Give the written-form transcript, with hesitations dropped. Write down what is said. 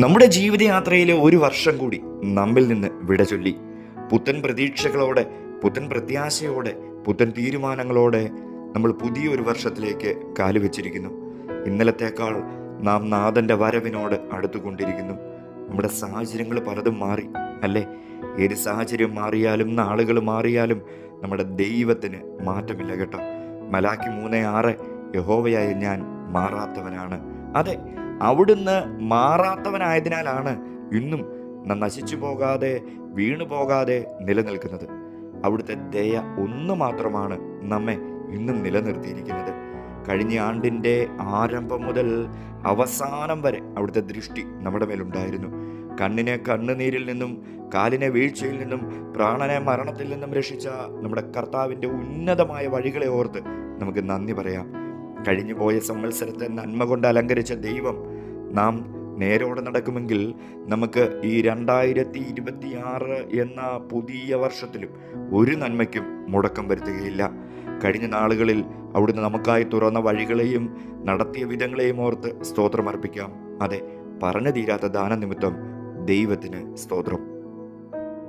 നമ്മുടെ ജീവിതയാത്രയിലെ ഒരു വർഷം കൂടി നമ്മിൽ നിന്ന് വിട ചൊല്ലി. പുത്തൻ പ്രതീക്ഷകളോടെ, പുത്തൻ പ്രത്യാശയോടെ, പുത്തൻ തീരുമാനങ്ങളോടെ നമ്മൾ പുതിയൊരു വർഷത്തിലേക്ക് കാലുവെച്ചിരിക്കുന്നു. ഇന്നലത്തേക്കാൾ നാം നാഥൻ്റെ വരവിനോട് അടുത്തുകൊണ്ടിരിക്കുന്നു. നമ്മുടെ സാഹചര്യങ്ങൾ പലതും മാറി അല്ലേ? ഏത് സാഹചര്യം മാറിയാലും, നാളുകൾ മാറിയാലും നമ്മുടെ ദൈവത്തിന് മാറ്റമില്ല കേട്ടോ. മലാക്കി 3:6 യഹോവയായ ഞാൻ മാറാത്തവനാണ്. അതെ, അവിടുന്ന് മാറാത്തവനായതിനാലാണ് ഇന്നും നാം നശിച്ചു പോകാതെ, വീണു പോകാതെ നിലനിൽക്കുന്നത്. അവിടുത്തെ ദയ ഒന്ന് മാത്രമാണ് നമ്മെ ഇന്നും നിലനിർത്തിയിരിക്കുന്നത്. കഴിഞ്ഞ ആണ്ടിൻ്റെ ആരംഭം മുതൽ അവസാനം വരെ അവിടുത്തെ ദൃഷ്ടി നമ്മുടെ മേലുണ്ടായിരുന്നു. കണ്ണിനെ കണ്ണുനീരിൽ നിന്നും, കാലിനെ വീഴ്ചയിൽ നിന്നും, പ്രാണനെ മരണത്തിൽ നിന്നും രക്ഷിച്ച നമ്മുടെ കർത്താവിൻ്റെ ഉന്നതമായ വഴികളെ ഓർത്ത് നമുക്ക് നന്ദി പറയാം. കഴിഞ്ഞു പോയ സംവത്സരത്തെ നന്മ കൊണ്ട് അലങ്കരിച്ച ദൈവം നാം നേരോടെ നടക്കുമെങ്കിൽ നമുക്ക് ഈ 2026 എന്ന പുതിയ വർഷത്തിലും ഒരു നന്മയ്ക്കും മുടക്കം വരുത്തുകയില്ല. കഴിഞ്ഞ നാളുകളിൽ അവിടുന്ന് നമുക്കായി തുറന്ന വഴികളെയും നടത്തിയ വിധങ്ങളെയും ഓർത്ത് സ്തോത്രമർപ്പിക്കാം. അതെ, പറഞ്ഞു തീരാത്ത ദാനനിമിത്തം ദൈവത്തിന് സ്തോത്രം.